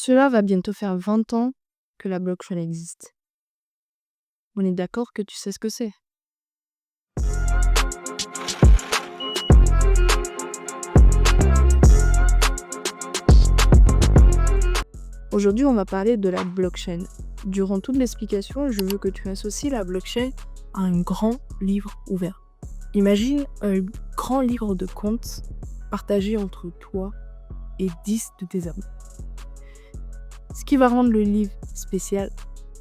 Cela va bientôt faire 20 ans que la blockchain existe. On est d'accord que tu sais ce que c'est? Aujourd'hui, on va parler de la blockchain. Durant toute l'explication, je veux que tu associes la blockchain à un grand livre ouvert. Imagine un grand livre de comptes partagé entre toi et 10 de tes amis. Ce qui va rendre le livre spécial,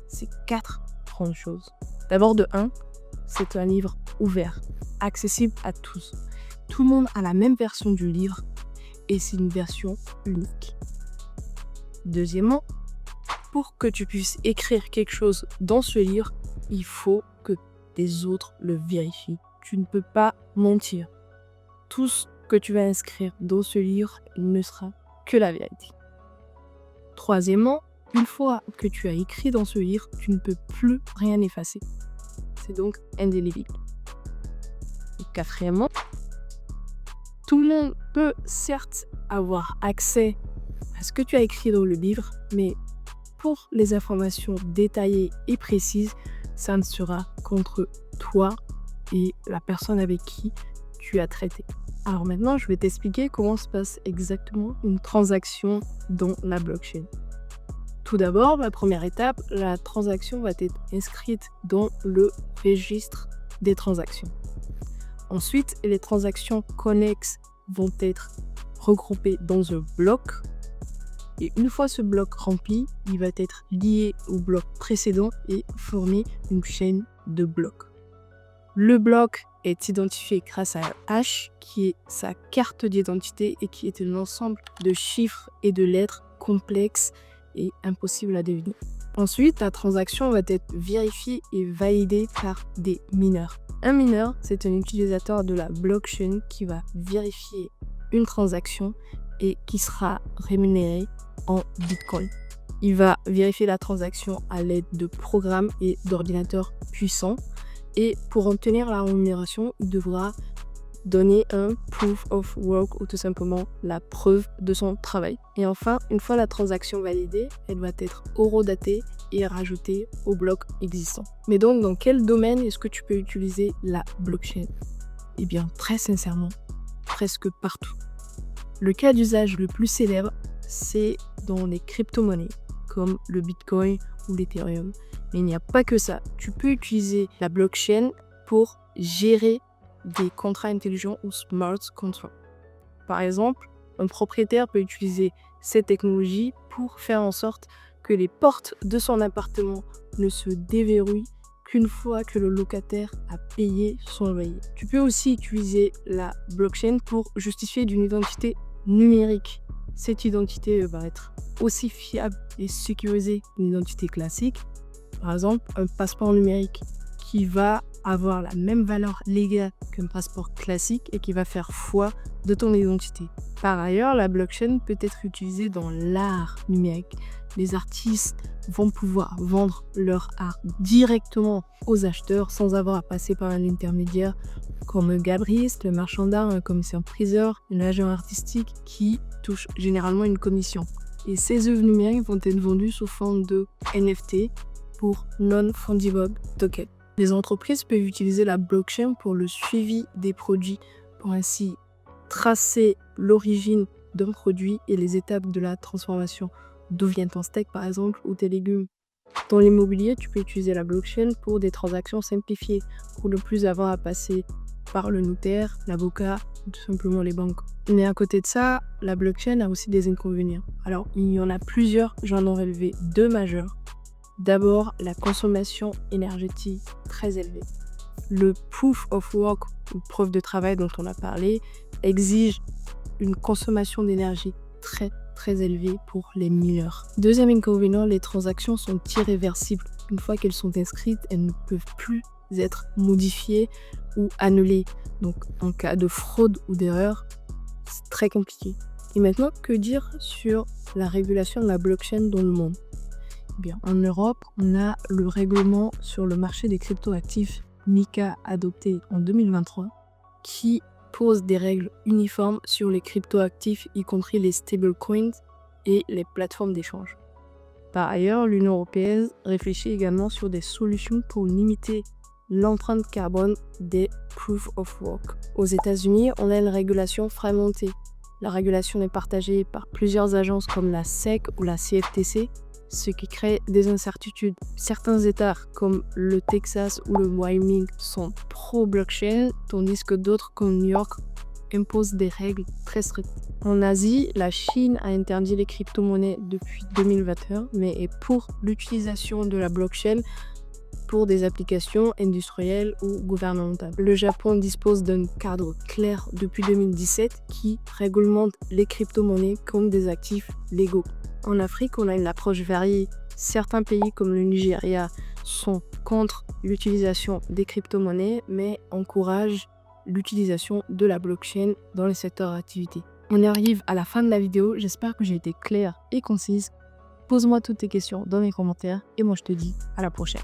c'est 4 grandes choses. D'abord, de 1, c'est un livre ouvert, accessible à tous. Tout le monde a la même version du livre et c'est une version unique. Deuxièmement, pour que tu puisses écrire quelque chose dans ce livre, il faut que les autres le vérifient. Tu ne peux pas mentir. Tout ce que tu vas inscrire dans ce livre ne sera que la vérité. Troisièmement, une fois que tu as écrit dans ce livre, tu ne peux plus rien effacer. C'est donc indélébile. Et quatrièmement, tout le monde peut certes avoir accès à ce que tu as écrit dans le livre, mais pour les informations détaillées et précises, ça ne sera qu'entre toi et la personne avec qui tu as traité. Alors maintenant, je vais t'expliquer comment se passe exactement une transaction dans la blockchain. Tout d'abord, la première étape, la transaction va être inscrite dans le registre des transactions. Ensuite, les transactions connexes vont être regroupées dans un bloc. Et une fois ce bloc rempli, il va être lié au bloc précédent et former une chaîne de blocs. Le bloc est identifié grâce à un hash qui est sa carte d'identité et qui est un ensemble de chiffres et de lettres complexes et impossibles à deviner. Ensuite, la transaction va être vérifiée et validée par des mineurs. Un mineur, c'est un utilisateur de la blockchain qui va vérifier une transaction et qui sera rémunéré en Bitcoin. Il va vérifier la transaction à l'aide de programmes et d'ordinateurs puissants. Et pour obtenir la rémunération, il devra donner un proof of work ou tout simplement la preuve de son travail. Et enfin, une fois la transaction validée, elle va être horodatée et rajoutée au bloc existant. Mais donc, dans quel domaine est-ce que tu peux utiliser la blockchain? Eh bien, très sincèrement, presque partout. Le cas d'usage le plus célèbre, c'est dans les crypto-monnaies, comme le Bitcoin ou l'Ethereum. Mais il n'y a pas que ça. Tu peux utiliser la blockchain pour gérer des contrats intelligents ou smart contracts. Par exemple, un propriétaire peut utiliser cette technologie pour faire en sorte que les portes de son appartement ne se déverrouillent qu'une fois que le locataire a payé son loyer. Tu peux aussi utiliser la blockchain pour justifier d'une identité numérique. Cette identité va être aussi fiable et sécurisée qu'une identité classique. Par exemple, un passeport numérique qui va avoir la même valeur légale qu'un passeport classique et qui va faire foi de ton identité. Par ailleurs, la blockchain peut être utilisée dans l'art numérique. Les artistes vont pouvoir vendre leur art directement aux acheteurs sans avoir à passer par un intermédiaire comme un galeriste, le marchand d'art, un commissaire-priseur, un agent artistique qui touche généralement une commission. Et ces œuvres numériques vont être vendues sous forme de NFT pour Non-Fungible Token. Les entreprises peuvent utiliser la blockchain pour le suivi des produits, pour ainsi tracer l'origine d'un produit et les étapes de la transformation. D'où vient ton steak par exemple ou tes légumes. Dans l'immobilier, tu peux utiliser la blockchain pour des transactions simplifiées, pour ne plus avoir à passer par le notaire, l'avocat, ou tout simplement les banques. Mais à côté de ça, la blockchain a aussi des inconvénients. Alors, il y en a plusieurs, j'en ai relevé 2 majeurs. D'abord, la consommation énergétique très élevée. Le proof of work, ou preuve de travail dont on a parlé, exige une consommation d'énergie très élevée pour les mineurs. Deuxième inconvénient, les transactions sont irréversibles. Une fois qu'elles sont inscrites, elles ne peuvent plus être modifiées ou annulées. Donc, en cas de fraude ou d'erreur, c'est très compliqué. Et maintenant, que dire sur la régulation de la blockchain dans le monde? Bien, en Europe, on a le règlement sur le marché des cryptoactifs MiCA adopté en 2023 qui pose des règles uniformes sur les cryptoactifs, y compris les stablecoins et les plateformes d'échange. Par ailleurs, l'Union européenne réfléchit également sur des solutions pour limiter l'empreinte carbone des Proof of Work. Aux États-Unis, on a une régulation fragmentée. La régulation est partagée par plusieurs agences comme la SEC ou la CFTC, ce qui crée des incertitudes. Certains États comme le Texas ou le Wyoming sont pro-blockchain, tandis que d'autres comme New York imposent des règles très strictes. En Asie, la Chine a interdit les crypto-monnaies depuis 2021, mais est pour l'utilisation de la blockchain pour des applications industrielles ou gouvernementales. Le Japon dispose d'un cadre clair depuis 2017 qui réglemente les crypto-monnaies comme des actifs légaux. En Afrique, on a une approche variée. Certains pays comme le Nigeria sont contre l'utilisation des crypto-monnaies, mais encouragent l'utilisation de la blockchain dans les secteurs d'activité. On arrive à la fin de la vidéo, j'espère que j'ai été claire et concise. Pose-moi toutes tes questions dans les commentaires et moi je te dis à la prochaine.